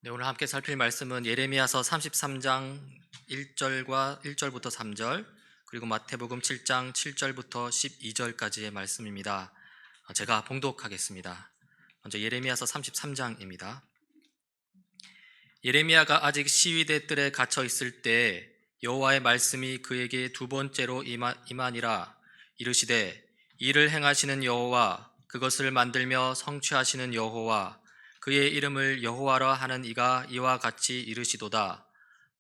네, 오늘 함께 살필 말씀은 예레미야서 33장 1절부터 3절, 그리고 마태복음 7장 7절부터 12절까지의 말씀입니다. 제가 봉독하겠습니다. 먼저 예레미야서 33장입니다. 예레미야가 아직 시위대 뜰에 갇혀 있을 때 여호와의 말씀이 그에게 두 번째로 임하니라. 이르시되, 이를 행하시는 여호와, 그것을 만들며 성취하시는 여호와, 그의 이름을 여호와라 하는 이가 이와 같이 이르시도다.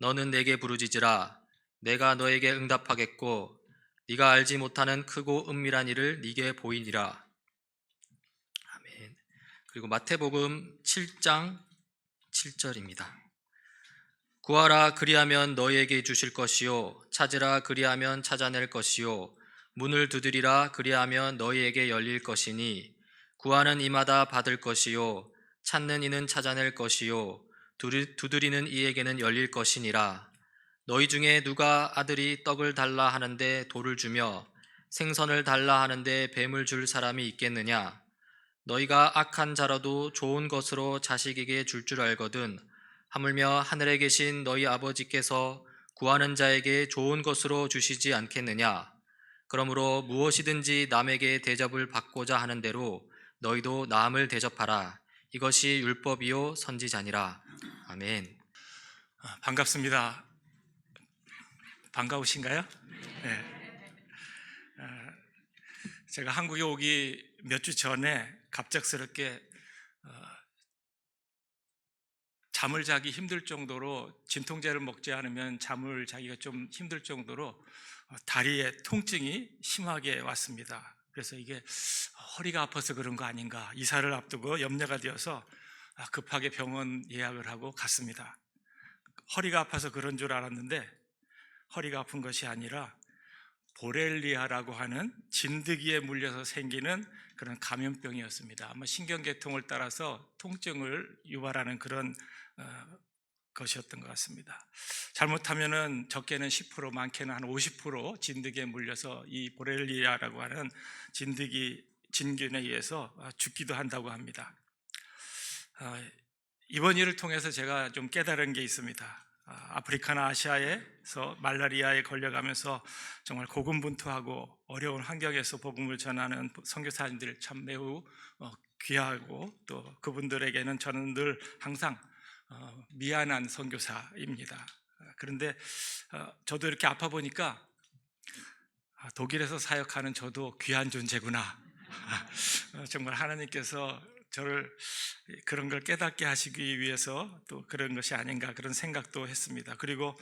너는 내게 부르짖으라. 내가 너에게 응답하겠고 네가 알지 못하는 크고 은밀한 일을 네게 보이리라. 아멘. 그리고 마태복음 7장 7절입니다. 구하라, 그리하면 너희에게 주실 것이요, 찾으라, 그리하면 찾아낼 것이요, 문을 두드리라, 그리하면 너희에게 열릴 것이니, 구하는 이마다 받을 것이요, 찾는 이는 찾아낼 것이요, 두드리는 이에게는 열릴 것이니라. 너희 중에 누가 아들이 떡을 달라 하는데 돌을 주며 생선을 달라 하는데 뱀을 줄 사람이 있겠느냐? 너희가 악한 자라도 좋은 것으로 자식에게 줄 알거든 하물며 하늘에 계신 너희 아버지께서 구하는 자에게 좋은 것으로 주시지 않겠느냐? 그러므로 무엇이든지 남에게 대접을 받고자 하는 대로 너희도 남을 대접하라. 이것이 율법이요 선지자니라. 아멘. 반갑습니다. 반가우신가요? 네. 제가 한국에 오기 몇 주 전에 갑작스럽게 잠을 자기 힘들 정도로, 진통제를 먹지 않으면 잠을 자기가 좀 힘들 정도로 다리에 통증이 심하게 왔습니다. 그래서 이게 허리가 아파서 그런 거 아닌가, 이사를 앞두고 염려가 되어서 급하게 병원 예약을 하고 갔습니다. 허리가 아파서 그런 줄 알았는데 허리가 아픈 것이 아니라 보렐리아라고 하는 진드기에 물려서 생기는 그런 감염병이었습니다. 아마 신경계통을 따라서 통증을 유발하는 그런 것이었던 것 같습니다. 잘못하면은 적게는 10%, 많게는 한 50% 진드기에 물려서 이 보렐리아라고 하는 진균에 의해서 죽기도 한다고 합니다. 이번 일을 통해서 제가 좀 깨달은 게 있습니다. 아프리카나 아시아에서 말라리아에 걸려가면서 정말 고군분투하고 어려운 환경에서 복음을 전하는 선교사님들 참 매우 귀하고, 또 그분들에게는 저는 늘 항상 미안한 선교사입니다. 그런데 저도 이렇게 아파 보니까 독일에서 사역하는 저도 귀한 존재구나. 정말 하나님께서 저를 그런 걸 깨닫게 하시기 위해서 또 그런 것이 아닌가, 그런 생각도 했습니다. 그리고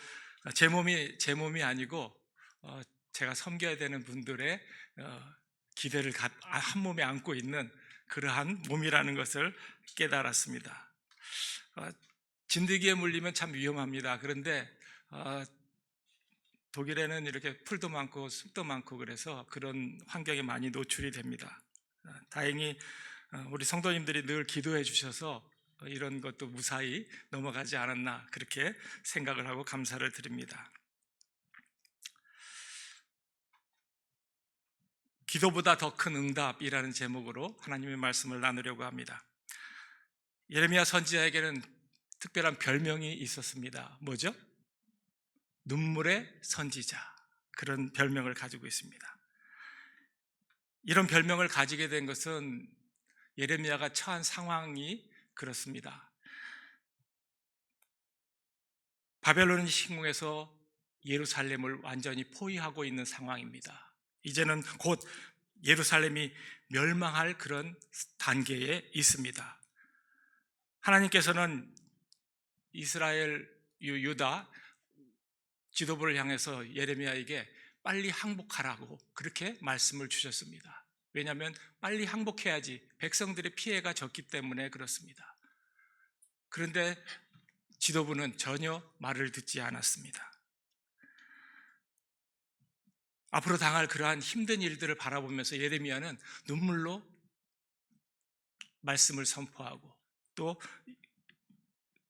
제 몸이 아니고 제가 섬겨야 되는 분들의 기대를 한 몸에 안고 있는 그러한 몸이라는 것을 깨달았습니다. 진드기에 물리면 참 위험합니다. 그런데 독일에는 이렇게 풀도 많고 숲도 많고 그래서 그런 환경에 많이 노출이 됩니다. 다행히 우리 성도님들이 늘 기도해 주셔서 이런 것도 무사히 넘어가지 않았나, 그렇게 생각을 하고 감사를 드립니다. 기도보다 더 큰 응답이라는 제목으로 하나님의 말씀을 나누려고 합니다. 예레미야 선지자에게는 특별한 별명이 있었습니다. 뭐죠? 눈물의 선지자, 그런 별명을 가지고 있습니다. 이런 별명을 가지게 된 것은 예레미야가 처한 상황이 그렇습니다. 바벨론 침공에서 예루살렘을 완전히 포위하고 있는 상황입니다. 이제는 곧 예루살렘이 멸망할 그런 단계에 있습니다. 하나님께서는 이스라엘, 유다 지도부를 향해서 예레미야에게 빨리 항복하라고 그렇게 말씀을 주셨습니다. 왜냐하면 빨리 항복해야지 백성들의 피해가 적기 때문에 그렇습니다. 그런데 지도부는 전혀 말을 듣지 않았습니다. 앞으로 당할 그러한 힘든 일들을 바라보면서 예레미야는 눈물로 말씀을 선포하고, 또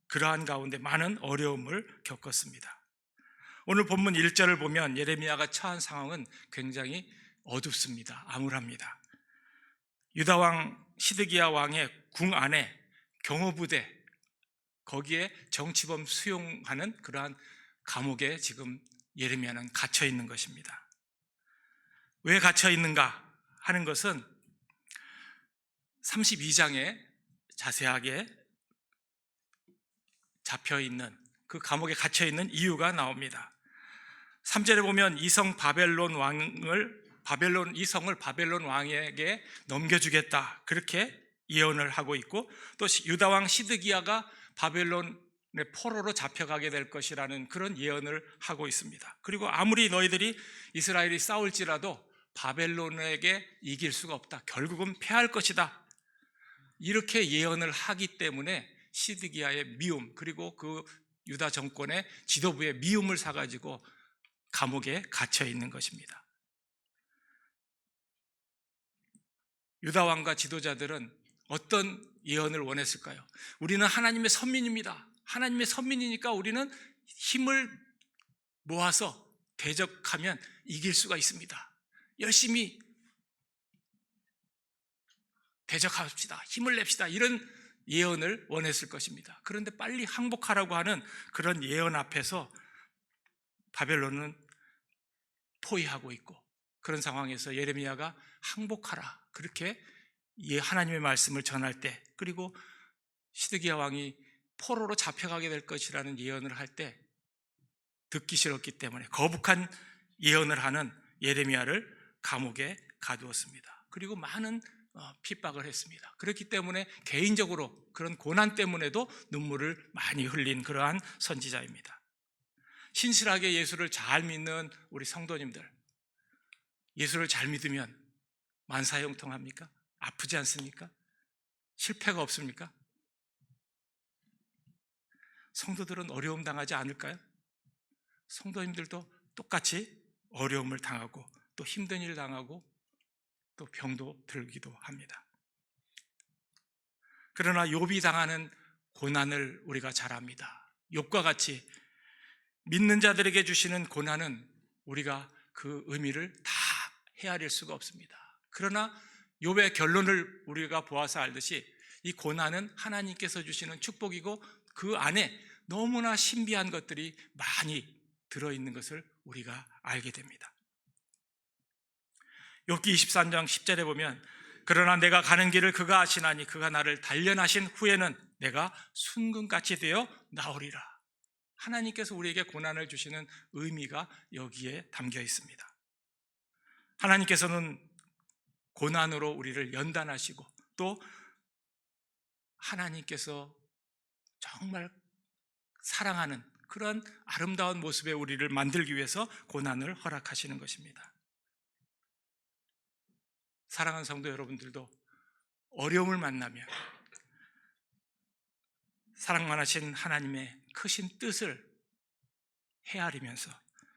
그러한 가운데 많은 어려움을 겪었습니다. 오늘 본문 1절을 보면 예레미야가 처한 상황은 굉장히 어둡습니다. 암울합니다. 유다 왕 시드기야 왕의 궁 안에 경호부대, 거기에 정치범 수용하는 그러한 감옥에 지금 예레미야는 갇혀 있는 것입니다. 왜 갇혀 있는가 하는 것은 32장에 자세하게 잡혀 있는 그 감옥에 갇혀 있는 이유가 나옵니다. 3절에 보면 이 성을 바벨론 왕에게 넘겨주겠다, 그렇게 예언을 하고 있고, 또 유다 왕 시드기야가 바벨론의 포로로 잡혀가게 될 것이라는 그런 예언을 하고 있습니다. 그리고 아무리 너희들이 이스라엘이 싸울지라도 바벨론에게 이길 수가 없다, 결국은 패할 것이다, 이렇게 예언을 하기 때문에 시드기야의 미움, 그리고 그 유다 정권의 지도부의 미움을 사가지고 감옥에 갇혀 있는 것입니다. 유다 왕과 지도자들은 어떤 예언을 원했을까요? 우리는 하나님의 선민입니다. 하나님의 선민이니까 우리는 힘을 모아서 대적하면 이길 수가 있습니다. 열심히 대적합시다, 힘을 냅시다, 이런 예언을 원했을 것입니다. 그런데 빨리 항복하라고 하는 그런 예언 앞에서 바벨론은 포위하고 있고, 그런 상황에서 예레미야가 항복하라, 그렇게 하나님의 말씀을 전할 때, 그리고 시드기야 왕이 포로로 잡혀가게 될 것이라는 예언을 할 때 듣기 싫었기 때문에 거북한 예언을 하는 예레미야를 감옥에 가두었습니다. 그리고 많은 핍박을 했습니다. 그렇기 때문에 개인적으로 그런 고난 때문에도 눈물을 많이 흘린 그러한 선지자입니다. 신실하게 예수를 잘 믿는 우리 성도님들, 예수를 잘 믿으면 만사형통합니까? 아프지 않습니까? 실패가 없습니까? 성도들은 어려움 당하지 않을까요? 성도님들도 똑같이 어려움을 당하고, 또 힘든 일 당하고, 또 병도 들기도 합니다. 그러나 욥이 당하는 고난을 우리가 잘 압니다. 욥과 같이 믿는 자들에게 주시는 고난은 우리가 그 의미를 다 헤아릴 수가 없습니다. 그러나 욥의 결론을 우리가 보아서 알듯이 이 고난은 하나님께서 주시는 축복이고, 그 안에 너무나 신비한 것들이 많이 들어있는 것을 우리가 알게 됩니다. 욥기 23장 10절에 보면, 그러나 내가 가는 길을 그가 아시나니 그가 나를 단련하신 후에는 내가 순금같이 되어 나오리라. 하나님께서 우리에게 고난을 주시는 의미가 여기에 담겨 있습니다. 하나님께서는 고난으로 우리를 연단하시고, 또 하나님께서 정말 사랑하는 그런 아름다운 모습의 우리를 만들기 위해서 고난을 허락하시는 것입니다. 사랑하는 성도 여러분들도 어려움을 만나면 사랑만 하신 하나님의 크신 뜻을 헤아리면서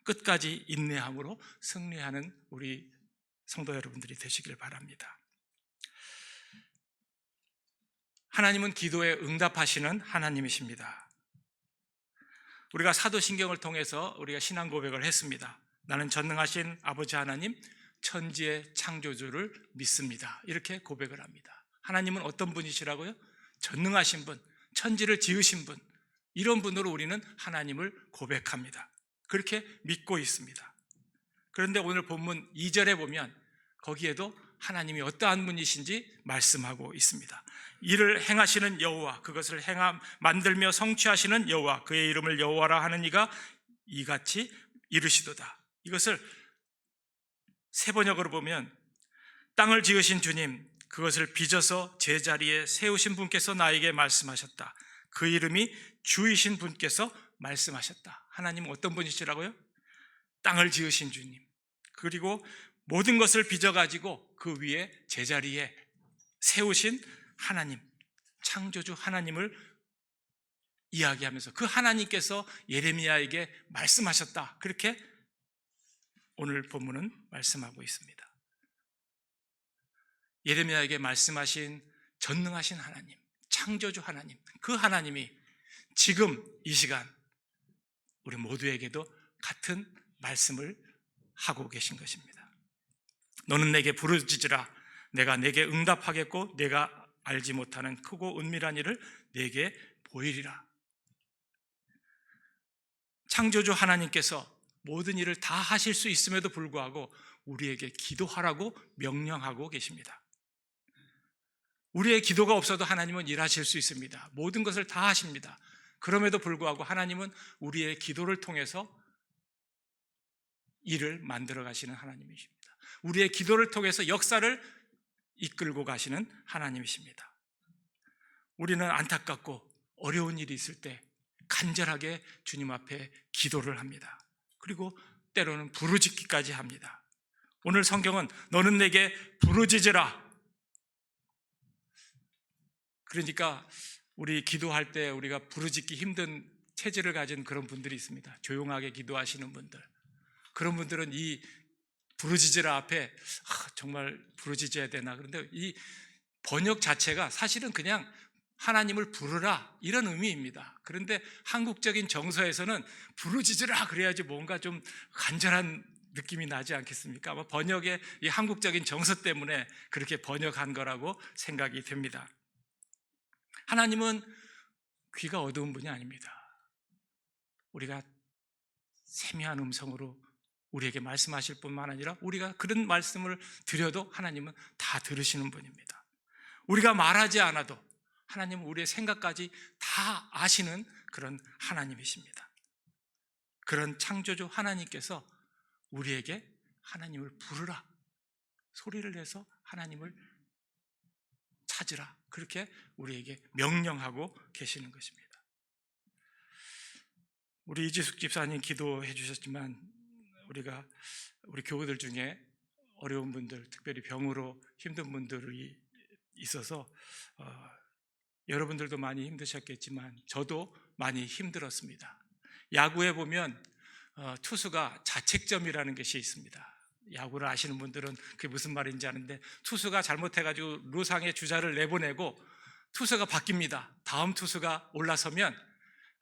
끝까지 인내함으로 승리하는 우리 성도 여러분들이 되시길 바랍니다. 하나님은 기도에 응답하시는 하나님이십니다. 우리가 사도신경을 통해서 우리가 신앙 고백을 했습니다. 나는 전능하신 아버지 하나님, 천지의 창조주를 믿습니다, 이렇게 고백을 합니다. 하나님은 어떤 분이시라고요? 전능하신 분, 천지를 지으신 분, 이런 분으로 우리는 하나님을 고백합니다. 그렇게 믿고 있습니다. 그런데 오늘 본문 2절에 보면 거기에도 하나님이 어떠한 분이신지 말씀하고 있습니다. 이를 행하시는 여호와, 그것을 만들며 성취하시는 여호와, 그의 이름을 여호와라 하는 이가 이같이 이르시도다. 이것을 세 번역으로 보면, 땅을 지으신 주님, 그것을 빚어서 제자리에 세우신 분께서 나에게 말씀하셨다. 그 이름이 주이신 분께서 말씀하셨다. 하나님은 어떤 분이시라고요? 땅을 지으신 주님, 그리고 모든 것을 빚어가지고 그 위에 제자리에 세우신 하나님, 창조주 하나님을 이야기하면서 그 하나님께서 예레미야에게 말씀하셨다, 그렇게 오늘 본문은 말씀하고 있습니다. 예레미야에게 말씀하신 전능하신 하나님, 창조주 하나님, 그 하나님이 지금 이 시간 우리 모두에게도 같은 말씀을 하고 계신 것입니다. 너는 내게 부르짖으라, 내가 내게 응답하겠고 내가 알지 못하는 크고 은밀한 일을 내게 보이리라. 창조주 하나님께서 모든 일을 다 하실 수 있음에도 불구하고 우리에게 기도하라고 명령하고 계십니다. 우리의 기도가 없어도 하나님은 일하실 수 있습니다. 모든 것을 다 하십니다. 그럼에도 불구하고 하나님은 우리의 기도를 통해서 일을 만들어 가시는 하나님이십니다. 우리의 기도를 통해서 역사를 이끌고 가시는 하나님이십니다. 우리는 안타깝고 어려운 일이 있을 때 간절하게 주님 앞에 기도를 합니다. 그리고 때로는 부르짖기까지 합니다. 오늘 성경은 너는 내게 부르짖으라. 그러니까 우리 기도할 때 우리가 부르짖기 힘든 체질을 가진 그런 분들이 있습니다. 조용하게 기도하시는 분들. 그런 분들은 이 부르짖으라 앞에 정말 부르짖어야 되나. 그런데 이 번역 자체가 사실은 그냥 하나님을 부르라 이런 의미입니다. 그런데 한국적인 정서에서는 부르짖으라 그래야지 뭔가 좀 간절한 느낌이 나지 않겠습니까? 아마 번역의 이 한국적인 정서 때문에 그렇게 번역한 거라고 생각이 됩니다. 하나님은 귀가 어두운 분이 아닙니다. 우리가 세미한 음성으로 우리에게 말씀하실 뿐만 아니라 우리가 그런 말씀을 드려도 하나님은 다 들으시는 분입니다. 우리가 말하지 않아도 하나님은 우리의 생각까지 다 아시는 그런 하나님이십니다. 그런 창조주 하나님께서 우리에게 하나님을 부르라, 소리를 내서 하나님을 찾으라, 그렇게 우리에게 명령하고 계시는 것입니다. 우리 이지숙 집사님 기도해 주셨지만 우리 교우들 중에 어려운 분들, 특별히 병으로 힘든 분들이 있어서 여러분들도 많이 힘드셨겠지만 저도 많이 힘들었습니다. 야구에 보면 투수가 자책점이라는 것이 있습니다. 야구를 아시는 분들은 그게 무슨 말인지 아는데, 투수가 잘못해가지고 루상에 주자를 내보내고 투수가 바뀝니다. 다음 투수가 올라서면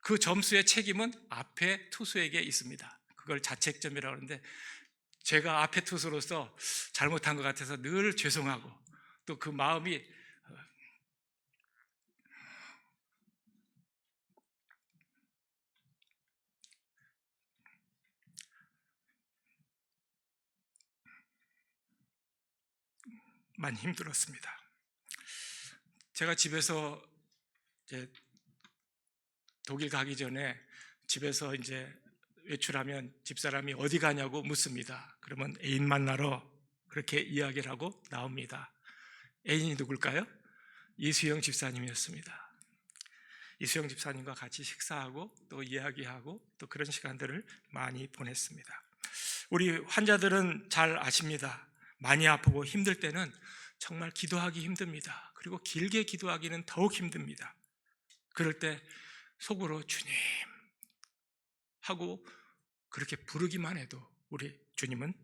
그 점수의 책임은 앞에 투수에게 있습니다. 그걸 자책점이라고 하는데, 제가 앞에 투수로서 잘못한 것 같아서 늘 죄송하고 또 그 마음이 많이 힘들었습니다. 제가 집에서 이제 독일 가기 전에 집에서 이제 외출하면 집사람이 어디 가냐고 묻습니다. 그러면 애인 만나러 그렇게 이야기를 하고 나옵니다. 애인이 누굴까요? 이수영 집사님이었습니다. 이수영 집사님과 같이 식사하고 또 이야기하고 또 그런 시간들을 많이 보냈습니다. 우리 환자들은 잘 아십니다. 많이 아프고 힘들 때는 정말 기도하기 힘듭니다. 그리고 길게 기도하기는 더욱 힘듭니다. 그럴 때 속으로 주님 하고 그렇게 부르기만 해도 우리 주님은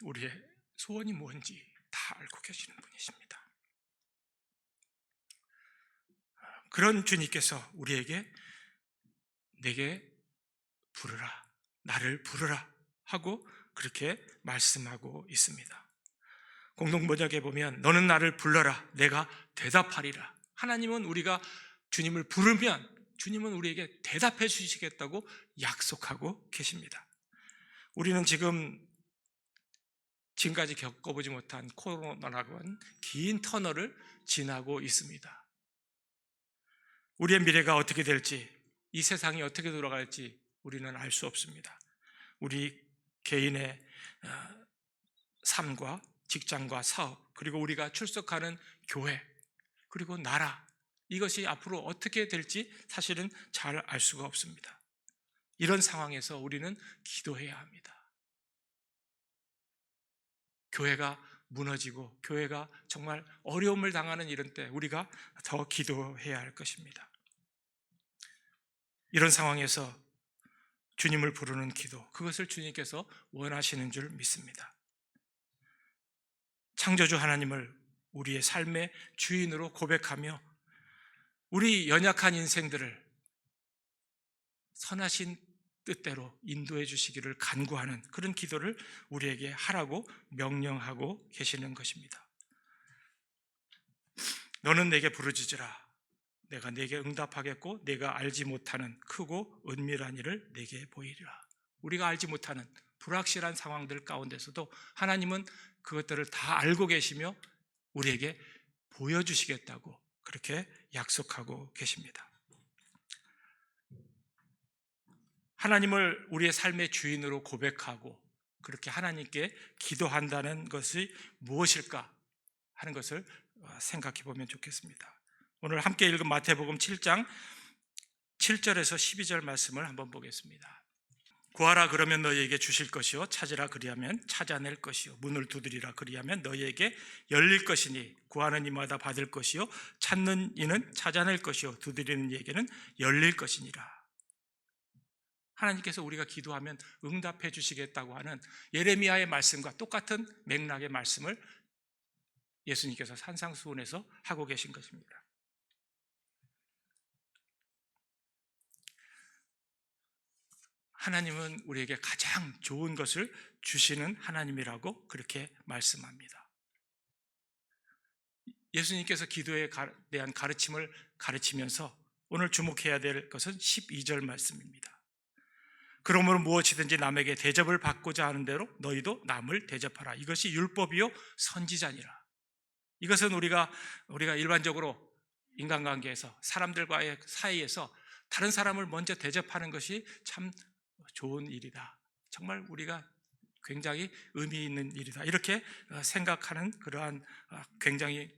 우리의 소원이 뭔지 다 알고 계시는 분이십니다. 그런 주님께서 우리에게 내게 부르라, 나를 부르라 하고 그렇게 말씀하고 있습니다. 공동번역에 보면 너는 나를 불러라, 내가 대답하리라. 하나님은 우리가 주님을 부르면 주님은 우리에게 대답해 주시겠다고 약속하고 계십니다. 우리는 지금까지 겪어보지 못한 코로나라고 하는 긴 터널을 지나고 있습니다. 우리의 미래가 어떻게 될지, 이 세상이 어떻게 돌아갈지 우리는 알 수 없습니다. 우리 개인의 삶과 직장과 사업, 그리고 우리가 출석하는 교회, 그리고 나라, 이것이 앞으로 어떻게 될지 사실은 잘 알 수가 없습니다. 이런 상황에서 우리는 기도해야 합니다. 교회가 무너지고 교회가 정말 어려움을 당하는 이런 때 우리가 더 기도해야 할 것입니다. 이런 상황에서 주님을 부르는 기도, 그것을 주님께서 원하시는 줄 믿습니다. 창조주 하나님을 우리의 삶의 주인으로 고백하며 우리 연약한 인생들을 선하신 뜻대로 인도해 주시기를 간구하는 그런 기도를 우리에게 하라고 명령하고 계시는 것입니다. 너는 내게 부르짖으라, 내가 네게 응답하겠고 내가 알지 못하는 크고 은밀한 일을 네게 보이리라. 우리가 알지 못하는 불확실한 상황들 가운데서도 하나님은 그것들을 다 알고 계시며 우리에게 보여주시겠다고 그렇게 약속하고 계십니다. 하나님을 우리의 삶의 주인으로 고백하고 그렇게 하나님께 기도한다는 것이 무엇일까 하는 것을 생각해 보면 좋겠습니다. 오늘 함께 읽은 마태복음 7장 7절에서 12절 말씀을 한번 보겠습니다. 구하라 그러면 너희에게 주실 것이요 찾으라 그리하면 찾아낼 것이요 문을 두드리라 그리하면 너희에게 열릴 것이니 구하는 이마다 받을 것이요 찾는 이는 찾아낼 것이요 두드리는 이에게는 열릴 것이니라. 하나님께서 우리가 기도하면 응답해 주시겠다고 하는 예레미야의 말씀과 똑같은 맥락의 말씀을 예수님께서 산상수훈에서 하고 계신 것입니다. 하나님은 우리에게 가장 좋은 것을 주시는 하나님이라고 그렇게 말씀합니다. 예수님께서 기도에 대한 가르침을 가르치면서 오늘 주목해야 될 것은 12절 말씀입니다. 그러므로 무엇이든지 남에게 대접을 받고자 하는 대로 너희도 남을 대접하라. 이것이 율법이요 선지자니라. 이것은 우리가 일반적으로 인간관계에서 사람들과의 사이에서 다른 사람을 먼저 대접하는 것이 참 좋은 일이다. 정말 우리가 굉장히 의미 있는 일이다. 이렇게 생각하는 그러한 굉장히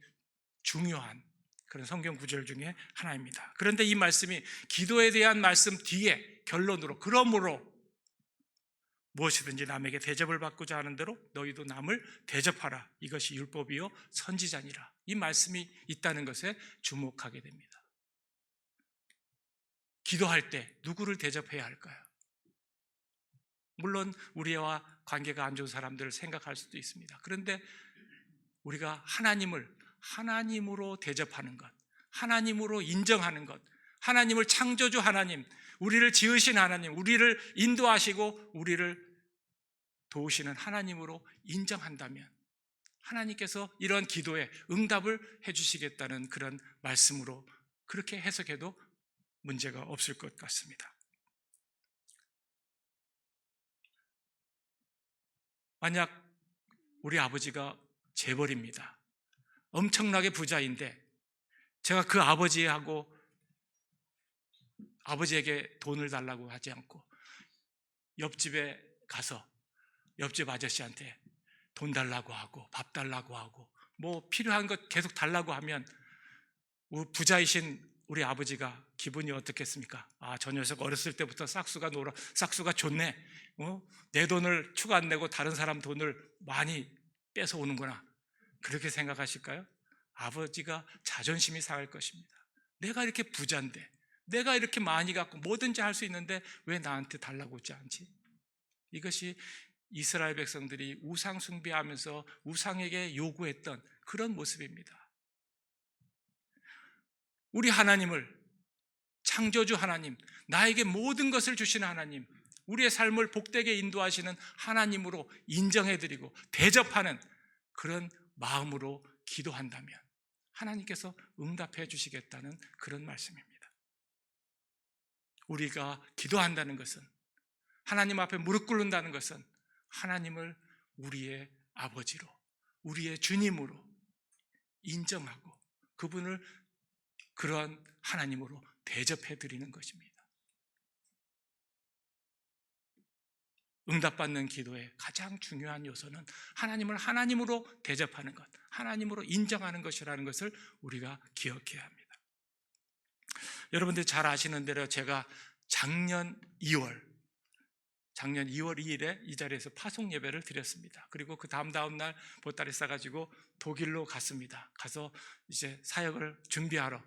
중요한 그런 성경 구절 중에 하나입니다. 그런데 이 말씀이 기도에 대한 말씀 뒤에 결론으로 그러므로 무엇이든지 남에게 대접을 받고자 하는 대로 너희도 남을 대접하라. 이것이 율법이요 선지자니라. 이 말씀이 있다는 것에 주목하게 됩니다. 기도할 때 누구를 대접해야 할까요? 물론 우리와 관계가 안 좋은 사람들을 생각할 수도 있습니다. 그런데 우리가 하나님으로 대접하는 것, 하나님으로 인정하는 것, 하나님을 창조주 하나님, 우리를 지으신 하나님, 우리를 인도하시고 우리를 도우시는 하나님으로 인정한다면 하나님께서 이런 기도에 응답을 해주시겠다는 그런 말씀으로 그렇게 해석해도 문제가 없을 것 같습니다. 만약 우리 아버지가 재벌입니다. 엄청나게 부자인데 제가 그 아버지에게 돈을 달라고 하지 않고 옆집에 가서 옆집 아저씨한테 돈 달라고 하고 밥 달라고 하고 뭐 필요한 것 계속 달라고 하면 부자이신 우리 아버지가 기분이 어떻겠습니까? 저 녀석 어렸을 때부터 싹수가 좋네. 내 돈을 추가 안 내고 다른 사람 돈을 많이 뺏어오는구나. 그렇게 생각하실까요? 아버지가 자존심이 상할 것입니다. 내가 이렇게 부자인데, 내가 이렇게 많이 갖고 뭐든지 할 수 있는데 왜 나한테 달라고 하지 않지? 이것이 이스라엘 백성들이 우상 숭배하면서 우상에게 요구했던 그런 모습입니다. 우리 하나님을, 창조주 하나님, 나에게 모든 것을 주시는 하나님, 우리의 삶을 복되게 인도하시는 하나님으로 인정해드리고 대접하는 그런 마음으로 기도한다면 하나님께서 응답해 주시겠다는 그런 말씀입니다. 우리가 기도한다는 것은, 하나님 앞에 무릎 꿇는다는 것은 하나님을 우리의 아버지로, 우리의 주님으로 인정하고 그분을 그러한 하나님으로 대접해 드리는 것입니다. 응답받는 기도의 가장 중요한 요소는 하나님을 하나님으로 대접하는 것, 하나님으로 인정하는 것이라는 것을 우리가 기억해야 합니다. 여러분들 잘 아시는 대로 제가 작년 2월 2일에 이 자리에서 파송 예배를 드렸습니다. 그리고 그 다음 날 보따리 싸가지고 독일로 갔습니다. 가서 이제 사역을 준비하러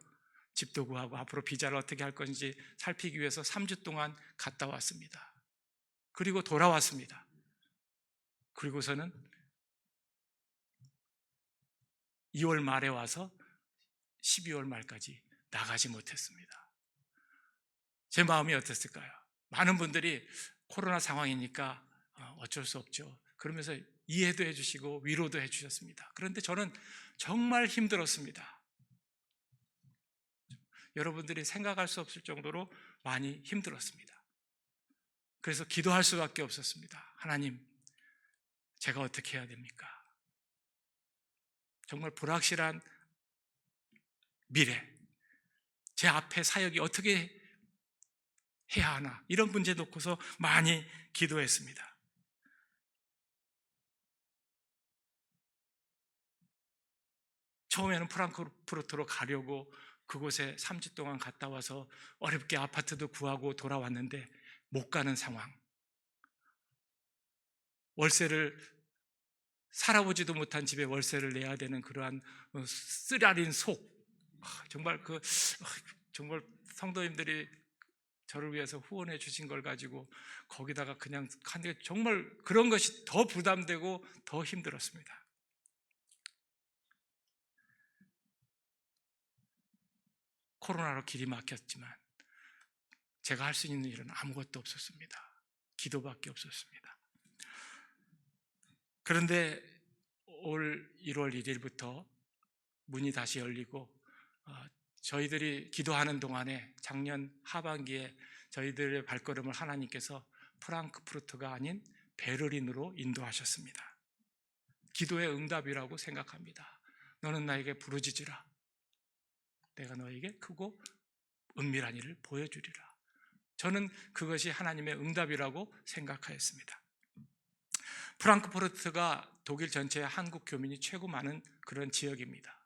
집도 구하고 앞으로 비자를 어떻게 할 건지 살피기 위해서 3주 동안 갔다 왔습니다. 그리고 돌아왔습니다. 그리고서는 2월 말에 와서 12월 말까지 나가지 못했습니다. 제 마음이 어땠을까요? 많은 분들이 코로나 상황이니까 어쩔 수 없죠. 그러면서 이해도 해주시고 위로도 해주셨습니다. 그런데 저는 정말 힘들었습니다. 여러분들이 생각할 수 없을 정도로 많이 힘들었습니다. 그래서 기도할 수밖에 없었습니다. 하나님, 제가 어떻게 해야 됩니까? 정말 불확실한 미래, 제 앞에 사역이 어떻게 해야 하나, 이런 문제 놓고서 많이 기도했습니다. 처음에는 프랑크푸르트로 가려고 그곳에 3주 동안 갔다 와서 어렵게 아파트도 구하고 돌아왔는데 못 가는 상황. 월세를 살아보지도 못한 집에 월세를 내야 되는 그러한 쓰라린 속. 정말 성도님들이 저를 위해서 후원해 주신 걸 가지고 거기다가 그냥 하는데 정말 그런 것이 더 부담되고 더 힘들었습니다. 코로나로 길이 막혔지만 제가 할 수 있는 일은 아무것도 없었습니다. 기도밖에 없었습니다. 그런데 올 1월 1일부터 문이 다시 열리고 저희들이 기도하는 동안에 작년 하반기에 저희들의 발걸음을 하나님께서 프랑크푸르트가 아닌 베를린으로 인도하셨습니다. 기도의 응답이라고 생각합니다. 너는 나에게 부르짖으라. 내가 너에게 크고 은밀한 일을 보여주리라. 저는 그것이 하나님의 응답이라고 생각하였습니다. 프랑크푸르트가 독일 전체의 한국 교민이 최고 많은 그런 지역입니다.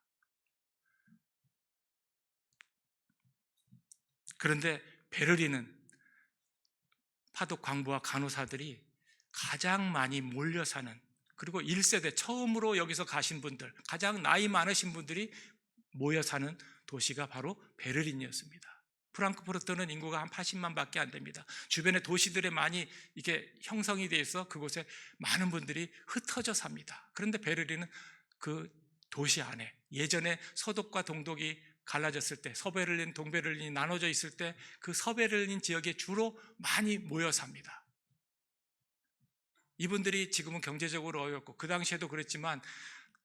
그런데 베를린은 파독 광부와 간호사들이 가장 많이 몰려 사는, 그리고 1세대 처음으로 여기서 가신 분들, 가장 나이 많으신 분들이 모여 사는 도시가 바로 베를린이었습니다. 프랑크푸르트는 인구가 한 80만 밖에 안 됩니다. 주변의 도시들에 많이 이게 형성이 되어 있어 그곳에 많은 분들이 흩어져 삽니다. 그런데 베를린은 그 도시 안에, 예전에 서독과 동독이 갈라졌을 때, 서베를린, 동베를린이 나눠져 있을 때 그 서베를린 지역에 주로 많이 모여 삽니다. 이분들이 지금은 경제적으로 어렵고 그 당시에도 그랬지만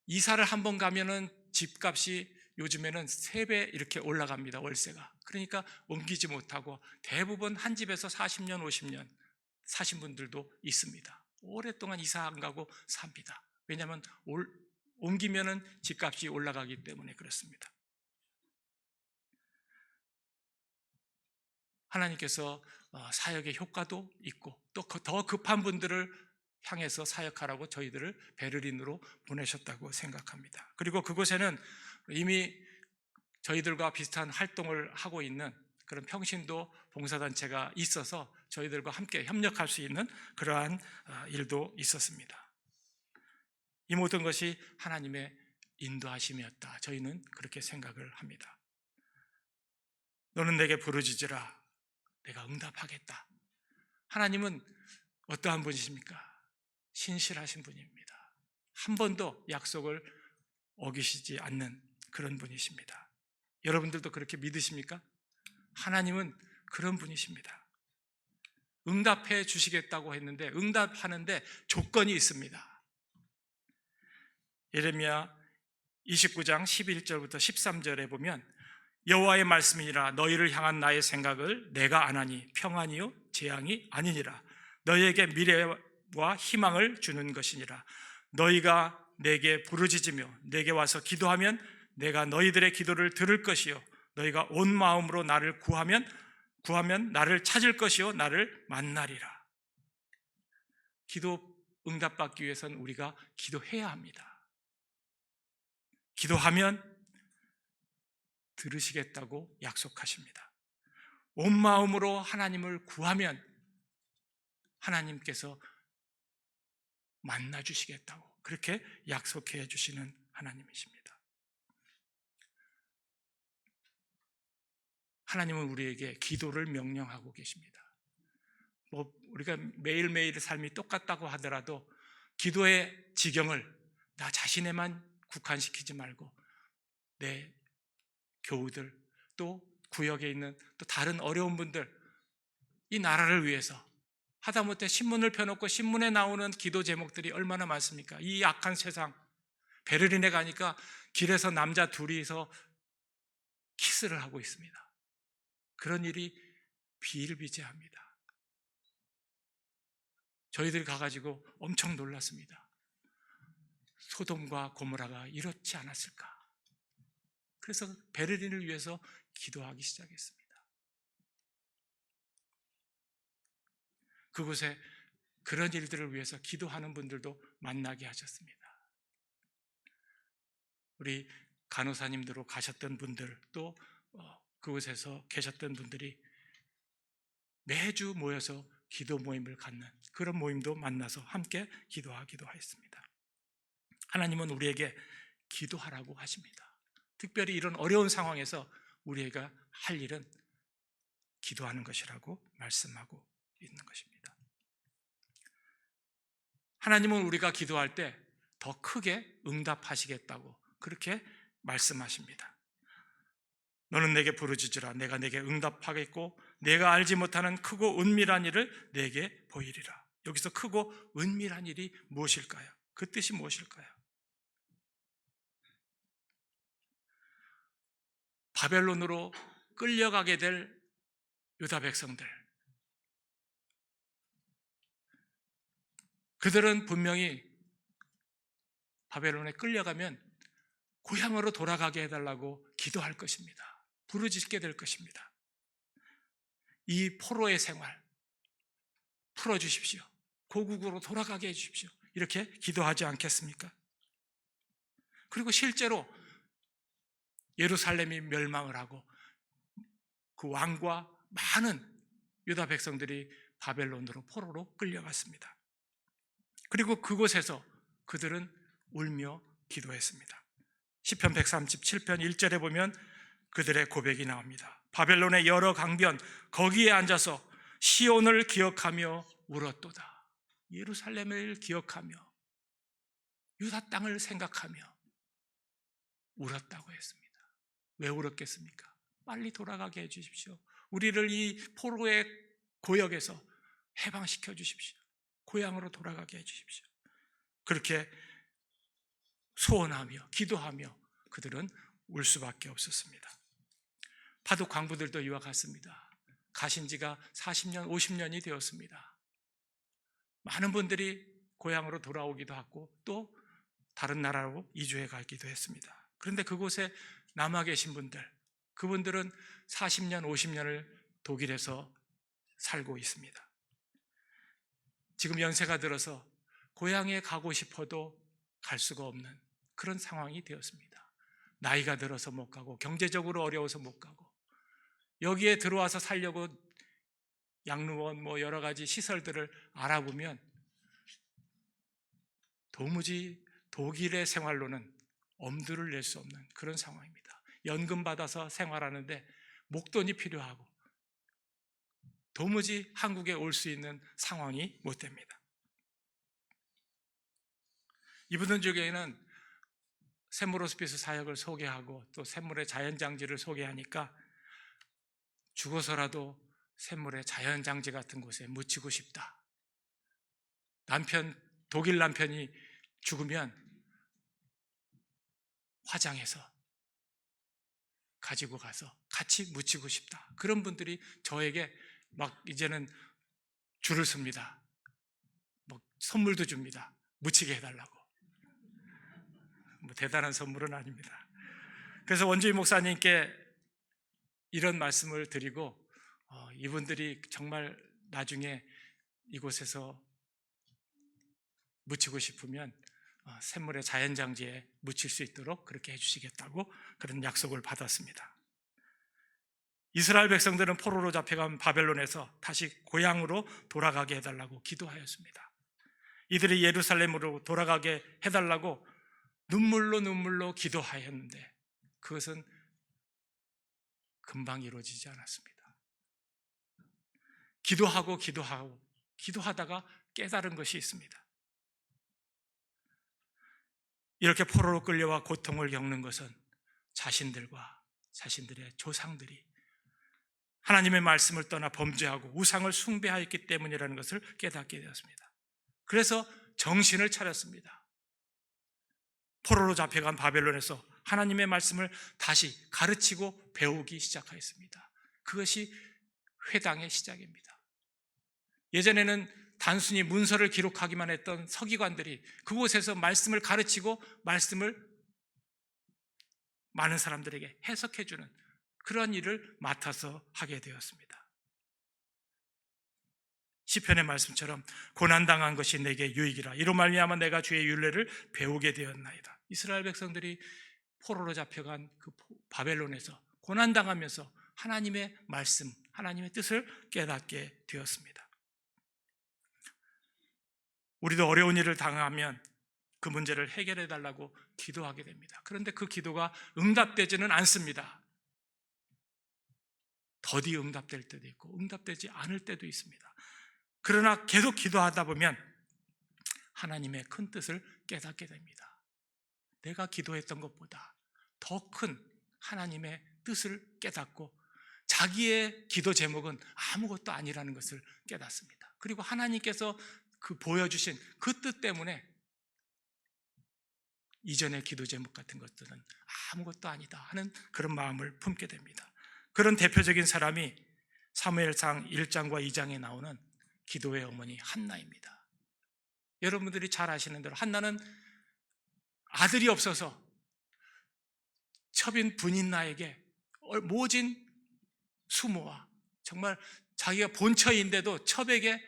이사를 한번 가면은 집값이 요즘에는 3배 이렇게 올라갑니다. 월세가. 그러니까 옮기지 못하고 대부분 한 집에서 40년, 50년 사신 분들도 있습니다. 오랫동안 이사 안 가고 삽니다. 왜냐하면 옮기면은 집값이 올라가기 때문에 그렇습니다. 하나님께서 사역의 효과도 있고 또 더 급한 분들을 향해서 사역하라고 저희들을 베를린으로 보내셨다고 생각합니다. 그리고 그곳에는 이미 저희들과 비슷한 활동을 하고 있는 그런 평신도 봉사단체가 있어서 저희들과 함께 협력할 수 있는 그러한 일도 있었습니다. 이 모든 것이 하나님의 인도하심이었다. 저희는 그렇게 생각을 합니다. 너는 내게 부르짖으라. 내가 응답하겠다. 하나님은 어떠한 분이십니까? 신실하신 분입니다. 한 번도 약속을 어기시지 않는 그런 분이십니다. 여러분들도 그렇게 믿으십니까? 하나님은 그런 분이십니다. 응답해 주시겠다고 했는데 응답하는데 조건이 있습니다. 예레미야 29장 11절부터 13절에 보면 여호와의 말씀이니라 너희를 향한 나의 생각을 내가 아나니 평안이요 재앙이 아니니라 너희에게 미래와 희망을 주는 것이니라 너희가 내게 부르짖으며 내게 와서 기도하면 내가 너희들의 기도를 들을 것이요 너희가 온 마음으로 나를 구하면 나를 찾을 것이요 나를 만나리라. 기도 응답받기 위해서는 우리가 기도해야 합니다. 기도하면 들으시겠다고 약속하십니다. 온 마음으로 하나님을 구하면 하나님께서 만나 주시겠다고 그렇게 약속해 주시는 하나님이십니다. 하나님은 우리에게 기도를 명령하고 계십니다. 우리가 매일매일의 삶이 똑같다고 하더라도 기도의 지경을 나 자신에만 국한시키지 말고 내 교우들 또 구역에 있는 또 다른 어려운 분들 이 나라를 위해서 하다못해 신문을 펴놓고 신문에 나오는 기도 제목들이 얼마나 많습니까? 이 악한 세상. 베를린에 가니까 길에서 남자 둘이서 키스를 하고 있습니다. 그런 일이 비일비재합니다. 저희들이 가가지고 엄청 놀랐습니다. 소돔과 고모라가 이렇지 않았을까? 그래서 베를린을 위해서 기도하기 시작했습니다. 그곳에 그런 일들을 위해서 기도하는 분들도 만나게 하셨습니다. 우리 간호사님들로 가셨던 분들, 또 그곳에서 계셨던 분들이 매주 모여서 기도 모임을 갖는 그런 모임도 만나서 함께 기도하기도 했습니다. 하나님은 우리에게 기도하라고 하십니다. 특별히 이런 어려운 상황에서 우리가 할 일은 기도하는 것이라고 말씀하고 있는 것입니다. 하나님은 우리가 기도할 때 더 크게 응답하시겠다고 그렇게 말씀하십니다. 너는 내게 부르짖으라. 내가 내게 응답하겠고 내가 알지 못하는 크고 은밀한 일을 내게 보이리라. 여기서 크고 은밀한 일이 무엇일까요? 그 뜻이 무엇일까요? 바벨론으로 끌려가게 될 유다 백성들, 그들은 분명히 바벨론에 끌려가면 고향으로 돌아가게 해달라고 기도할 것입니다. 부르짖게 될 것입니다. 이 포로의 생활 풀어주십시오. 고국으로 돌아가게 해주십시오. 이렇게 기도하지 않겠습니까? 그리고 실제로 예루살렘이 멸망을 하고 그 왕과 많은 유다 백성들이 바벨론으로 포로로 끌려갔습니다. 그리고 그곳에서 그들은 울며 기도했습니다. 시편 137편 1절에 보면 그들의 고백이 나옵니다. 바벨론의 여러 강변 거기에 앉아서 시온을 기억하며 울었도다. 예루살렘을 기억하며 유다 땅을 생각하며 울었다고 했습니다. 왜 울었겠습니까? 빨리 돌아가게 해주십시오. 우리를 이 포로의 고역에서 해방시켜 주십시오. 고향으로 돌아가게 해주십시오. 그렇게 소원하며 기도하며 그들은 울 수밖에 없었습니다. 파독 광부들도 이와 같습니다. 가신 지가 40년, 50년이 되었습니다. 많은 분들이 고향으로 돌아오기도 하고 또 다른 나라로 이주해 가기도 했습니다. 그런데 그곳에 남아 계신 분들, 그분들은 40년, 50년을 독일에서 살고 있습니다. 지금 연세가 들어서 고향에 가고 싶어도 갈 수가 없는 그런 상황이 되었습니다. 나이가 들어서 못 가고 경제적으로 어려워서 못 가고 여기에 들어와서 살려고 양로원 여러 가지 시설들을 알아보면 도무지 독일의 생활로는 엄두를 낼 수 없는 그런 상황입니다. 연금 받아서 생활하는데 목돈이 필요하고 도무지 한국에 올 수 있는 상황이 못 됩니다. 이분들 중에는 샘물 호스피스 사역을 소개하고 또 샘물의 자연장지를 소개하니까 죽어서라도 샘물의 자연장지 같은 곳에 묻히고 싶다. 독일 남편이 죽으면 화장해서 가지고 가서 같이 묻히고 싶다. 그런 분들이 저에게 막 이제는 줄을 섭니다. 선물도 줍니다. 묻히게 해달라고. 대단한 선물은 아닙니다. 그래서 원주희 목사님께 이런 말씀을 드리고 이분들이 정말 나중에 이곳에서 묻히고 싶으면 샘물의 자연장지에 묻힐 수 있도록 그렇게 해주시겠다고 그런 약속을 받았습니다. 이스라엘 백성들은 포로로 잡혀간 바벨론에서 다시 고향으로 돌아가게 해달라고 기도하였습니다. 이들이 예루살렘으로 돌아가게 해달라고 눈물로 기도하였는데 그것은 금방 이루어지지 않았습니다. 기도하다가 깨달은 것이 있습니다. 이렇게 포로로 끌려와 고통을 겪는 것은 자신들과 자신들의 조상들이 하나님의 말씀을 떠나 범죄하고 우상을 숭배하였기 때문이라는 것을 깨닫게 되었습니다. 그래서 정신을 차렸습니다. 포로로 잡혀간 바벨론에서 하나님의 말씀을 다시 가르치고 배우기 시작하였습니다. 그것이 회당의 시작입니다. 예전에는 단순히 문서를 기록하기만 했던 서기관들이 그곳에서 말씀을 가르치고 말씀을 많은 사람들에게 해석해주는 그런 일을 맡아서 하게 되었습니다. 시편의 말씀처럼 고난당한 것이 내게 유익이라 이로 말미암아 내가 주의 율례를 배우게 되었나이다. 이스라엘 백성들이 포로로 잡혀간 그 바벨론에서 고난당하면서 하나님의 말씀, 하나님의 뜻을 깨닫게 되었습니다. 우리도 어려운 일을 당하면 그 문제를 해결해 달라고 기도하게 됩니다. 그런데 그 기도가 응답되지는 않습니다. 더디 응답될 때도 있고 응답되지 않을 때도 있습니다. 그러나 계속 기도하다 보면 하나님의 큰 뜻을 깨닫게 됩니다. 내가 기도했던 것보다 더 큰 하나님의 뜻을 깨닫고 자기의 기도 제목은 아무것도 아니라는 것을 깨닫습니다. 그리고 하나님께서 그 보여주신 그 뜻 때문에 이전의 기도 제목 같은 것들은 아무것도 아니다 하는 그런 마음을 품게 됩니다. 그런 대표적인 사람이 사무엘상 1장과 2장에 나오는 기도의 어머니 한나입니다. 여러분들이 잘 아시는 대로 한나는 아들이 없어서 첩인 분인나에게 모진 수모와 정말 자기가 본처인데도 첩에게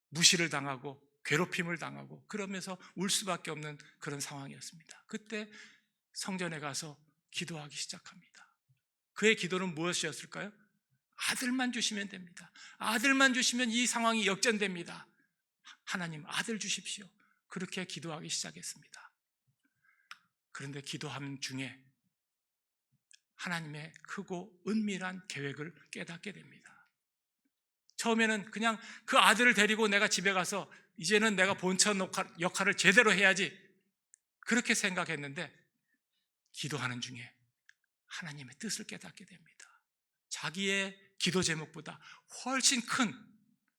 무시를 당하고 괴롭힘을 당하고 그러면서 울 수밖에 없는 그런 상황이었습니다. 그때 성전에 가서 기도하기 시작합니다. 그의 기도는 무엇이었을까요? 아들만 주시면 됩니다. 아들만 주시면 이 상황이 역전됩니다. 하나님 아들 주십시오. 그렇게 기도하기 시작했습니다. 그런데 기도함 중에 하나님의 크고 은밀한 계획을 깨닫게 됩니다. 처음에는 그냥 그 아들을 데리고 내가 집에 가서 이제는 내가 본처 역할을 제대로 해야지 그렇게 생각했는데 기도하는 중에 하나님의 뜻을 깨닫게 됩니다. 자기의 기도 제목보다 훨씬 큰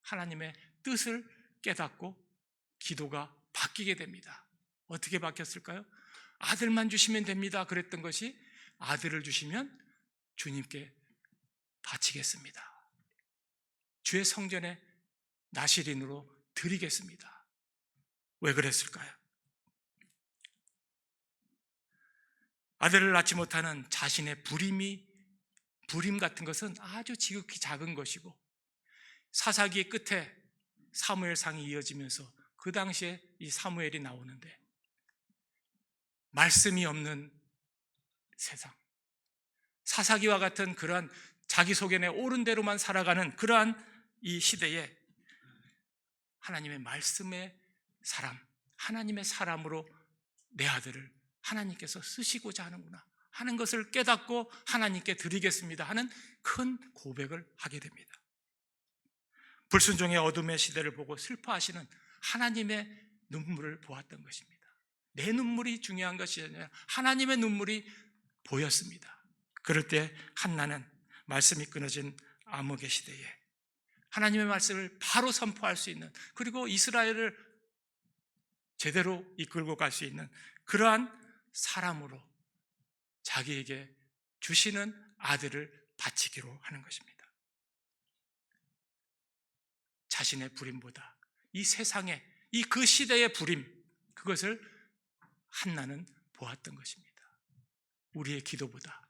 하나님의 뜻을 깨닫고 기도가 바뀌게 됩니다. 어떻게 바뀌었을까요? 아들만 주시면 됩니다 그랬던 것이 아들을 주시면 주님께 바치겠습니다. 주의 성전에 나시린으로 드리겠습니다. 왜 그랬을까요? 아들을 낳지 못하는 자신의 부림 같은 것은 아주 지극히 작은 것이고 사사기 끝에 사무엘상이 이어지면서 그 당시에 이 사무엘이 나오는데 말씀이 없는 세상, 사사기와 같은 그러한 자기 소견에 옳은 대로만 살아가는 그러한 이 시대에 하나님의 말씀의 사람, 하나님의 사람으로 내 아들을 하나님께서 쓰시고자 하는구나 하는 것을 깨닫고 하나님께 드리겠습니다 하는 큰 고백을 하게 됩니다. 불순종의 어둠의 시대를 보고 슬퍼하시는 하나님의 눈물을 보았던 것입니다. 내 눈물이 중요한 것이 아니라 하나님의 눈물이 보였습니다. 그럴 때 한나는 말씀이 끊어진 암흑의 시대에 하나님의 말씀을 바로 선포할 수 있는, 그리고 이스라엘을 제대로 이끌고 갈 수 있는 그러한 사람으로 자기에게 주시는 아들을 바치기로 하는 것입니다. 자신의 부림보다 이 세상의 이 그 시대의 부림, 그것을 한나는 보았던 것입니다. 우리의 기도보다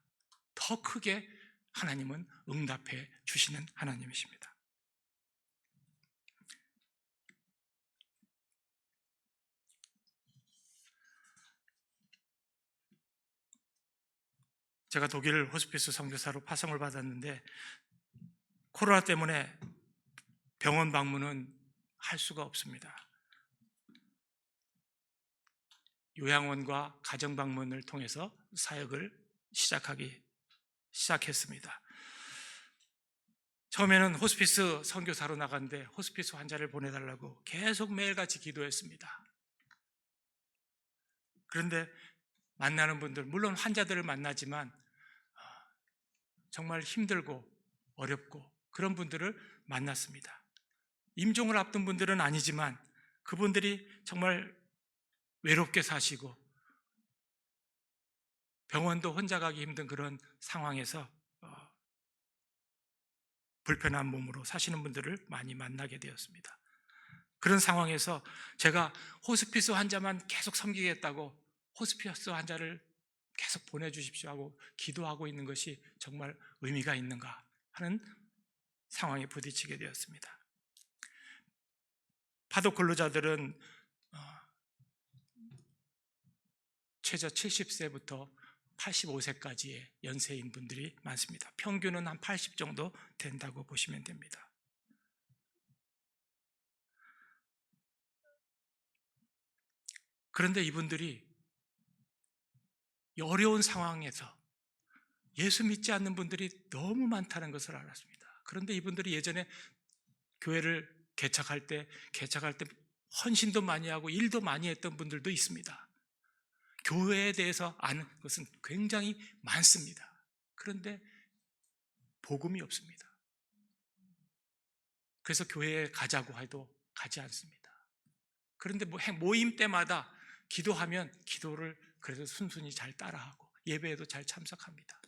더 크게 하나님은 응답해 주시는 하나님이십니다. 제가 독일 호스피스 선교사로 파송을 받았는데 코로나 때문에 병원 방문은 할 수가 없습니다. 요양원과 가정 방문을 통해서 사역을 시작했습니다. 처음에는 호스피스 선교사로 나갔는데 호스피스 환자를 보내달라고 계속 매일같이 기도했습니다. 그런데 만나는 분들, 물론 환자들을 만나지만 정말 힘들고 어렵고 그런 분들을 만났습니다. 임종을 앞둔 분들은 아니지만 그분들이 정말 외롭게 사시고 병원도 혼자 가기 힘든 그런 상황에서 불편한 몸으로 사시는 분들을 많이 만나게 되었습니다. 그런 상황에서 제가 호스피스 환자만 계속 섬기겠다고 호스피스 환자를 계속 보내주십시오 하고 기도하고 있는 것이 정말 의미가 있는가 하는 상황에 부딪히게 되었습니다. 파독 근로자들은 최저 70세부터 85세까지의 연세인 분들이 많습니다. 평균은 한 80 정도 된다고 보시면 됩니다. 그런데 이분들이 어려운 상황에서 예수 믿지 않는 분들이 너무 많다는 것을 알았습니다. 그런데 이분들이 예전에 교회를 개척할 때 헌신도 많이 하고 일도 많이 했던 분들도 있습니다. 교회에 대해서 아는 것은 굉장히 많습니다. 그런데 복음이 없습니다. 그래서 교회에 가자고 해도 가지 않습니다. 그런데 모임 때마다 기도하면 기도를 그래도 순순히 잘 따라하고 예배에도 잘 참석합니다.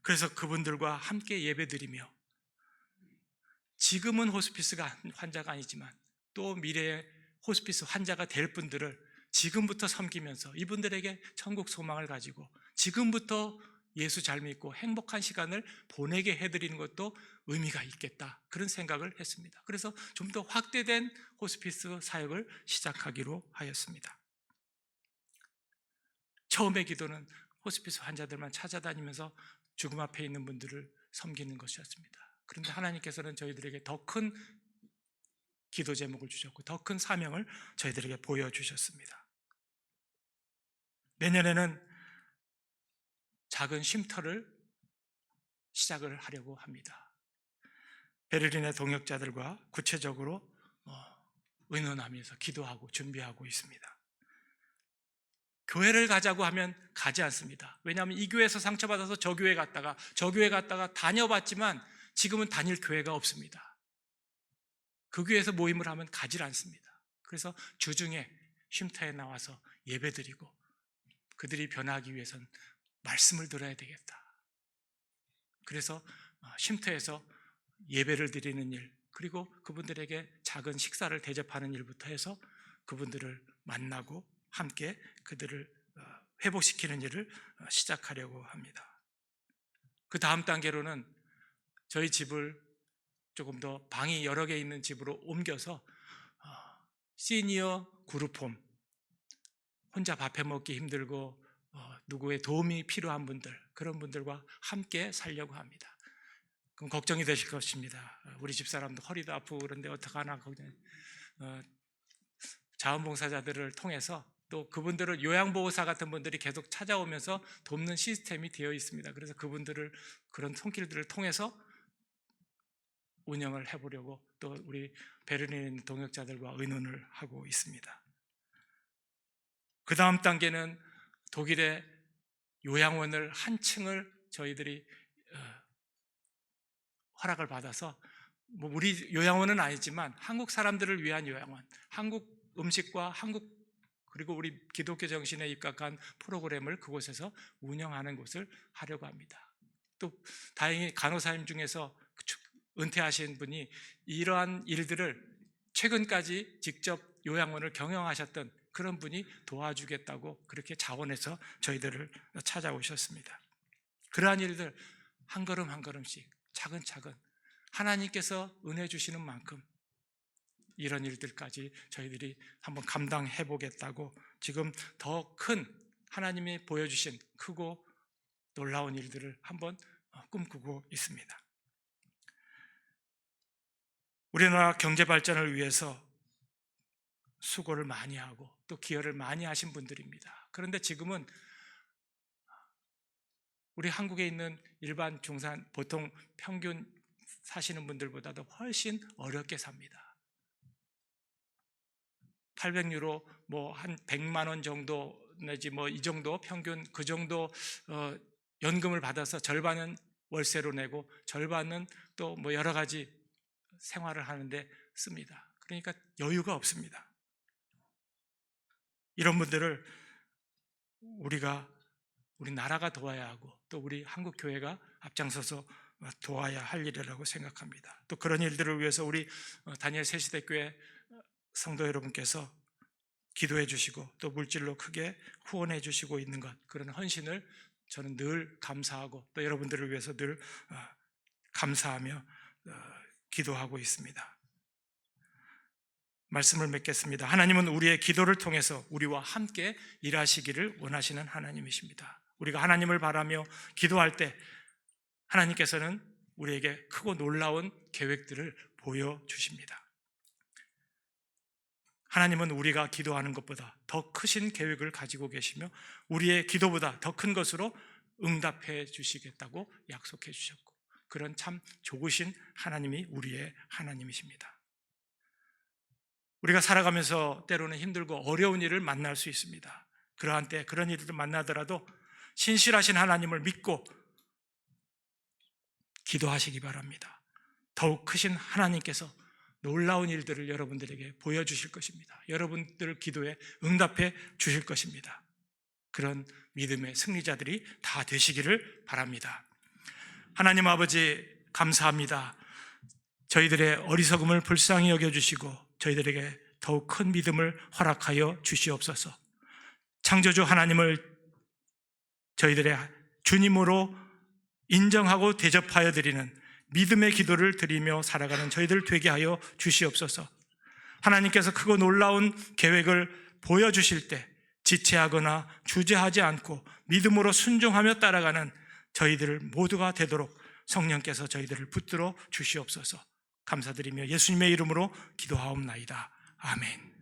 그래서 그분들과 함께 예배드리며 지금은 호스피스가 환자가 아니지만 또 미래에 호스피스 환자가 될 분들을 지금부터 섬기면서 이분들에게 천국 소망을 가지고 지금부터 예수 잘 믿고 행복한 시간을 보내게 해드리는 것도 의미가 있겠다, 그런 생각을 했습니다. 그래서 좀 더 확대된 호스피스 사역을 시작하기로 하였습니다. 처음의 기도는 호스피스 환자들만 찾아다니면서 죽음 앞에 있는 분들을 섬기는 것이었습니다. 그런데 하나님께서는 저희들에게 더 큰 기도 제목을 주셨고 더 큰 사명을 저희들에게 보여주셨습니다. 내년에는 작은 쉼터를 시작을 하려고 합니다. 베를린의 동역자들과 구체적으로 의논하면서 기도하고 준비하고 있습니다. 교회를 가자고 하면 가지 않습니다. 왜냐하면 이 교회에서 상처받아서 저 교회 갔다가 다녀봤지만 지금은 다닐 교회가 없습니다. 그 교회에서 모임을 하면 가지 않습니다. 그래서 주중에 쉼터에 나와서 예배드리고 그들이 변하기 위해서는 말씀을 들어야 되겠다. 그래서 쉼터에서 예배를 드리는 일, 그리고 그분들에게 작은 식사를 대접하는 일부터 해서 그분들을 만나고 함께 그들을 회복시키는 일을 시작하려고 합니다. 그 다음 단계로는 저희 집을 조금 더 방이 여러 개 있는 집으로 옮겨서 시니어 그룹홈, 혼자 밥해 먹기 힘들고 누구의 도움이 필요한 분들, 그런 분들과 함께 살려고 합니다. 그럼 걱정이 되실 것입니다. 우리 집사람도 허리도 아프고 그런데 어떡하나. 자원봉사자들을 통해서 또 그분들을 요양보호사 같은 분들이 계속 찾아오면서 돕는 시스템이 되어 있습니다. 그래서 그분들을 그런 손길들을 통해서 운영을 해보려고 또 우리 베를린 동역자들과 의논을 하고 있습니다. 그 다음 단계는 독일의 요양원을 한 층을 저희들이 허락을 받아서 우리 요양원은 아니지만 한국 사람들을 위한 요양원, 한국 음식과 그리고 우리 기독교 정신에 입각한 프로그램을 그곳에서 운영하는 곳을 하려고 합니다. 또 다행히 간호사님 중에서 은퇴하신 분이 이러한 일들을 최근까지 직접 요양원을 경영하셨던 그런 분이 도와주겠다고 그렇게 자원해서 저희들을 찾아오셨습니다. 그러한 일들 한 걸음 한 걸음씩 차근차근 하나님께서 은혜 주시는 만큼 이런 일들까지 저희들이 한번 감당해 보겠다고 지금 더 큰 하나님이 보여주신 크고 놀라운 일들을 한번 꿈꾸고 있습니다. 우리나라 경제 발전을 위해서 수고를 많이 하고 또 기여를 많이 하신 분들입니다. 그런데 지금은 우리 한국에 있는 일반 중산 보통 평균 사시는 분들보다도 훨씬 어렵게 삽니다. 800유로 한 100만 원 정도 내지 이 정도 평균 그 정도 연금을 받아서 절반은 월세로 내고 절반은 또 여러 가지 생활을 하는데 씁니다. 그러니까 여유가 없습니다. 이런 분들을 우리 나라가 도와야 하고 또 우리 한국 교회가 앞장서서 도와야 할 일이라고 생각합니다. 또 그런 일들을 위해서 우리 다니엘 새시대교회 성도 여러분께서 기도해 주시고 또 물질로 크게 후원해 주시고 있는 것, 그런 헌신을 저는 늘 감사하고 또 여러분들을 위해서 늘 감사하며 기도하고 있습니다. 말씀을 맺겠습니다. 하나님은 우리의 기도를 통해서 우리와 함께 일하시기를 원하시는 하나님이십니다. 우리가 하나님을 바라며 기도할 때 하나님께서는 우리에게 크고 놀라운 계획들을 보여주십니다. 하나님은 우리가 기도하는 것보다 더 크신 계획을 가지고 계시며 우리의 기도보다 더 큰 것으로 응답해 주시겠다고 약속해 주셨고, 그런 참 좋으신 하나님이 우리의 하나님이십니다. 우리가 살아가면서 때로는 힘들고 어려운 일을 만날 수 있습니다. 그러한 때 그런 일을 만나더라도 신실하신 하나님을 믿고 기도하시기 바랍니다. 더욱 크신 하나님께서 놀라운 일들을 여러분들에게 보여주실 것입니다. 여러분들 기도에 응답해 주실 것입니다. 그런 믿음의 승리자들이 다 되시기를 바랍니다. 하나님 아버지, 감사합니다. 저희들의 어리석음을 불쌍히 여겨주시고 저희들에게 더욱 큰 믿음을 허락하여 주시옵소서. 창조주 하나님을 저희들의 주님으로 인정하고 대접하여 드리는 믿음의 기도를 드리며 살아가는 저희들 되게 하여 주시옵소서. 하나님께서 크고 놀라운 계획을 보여주실 때 지체하거나 주저하지 않고 믿음으로 순종하며 따라가는 저희들 모두가 되도록 성령께서 저희들을 붙들어 주시옵소서. 감사드리며 예수님의 이름으로 기도하옵나이다. 아멘.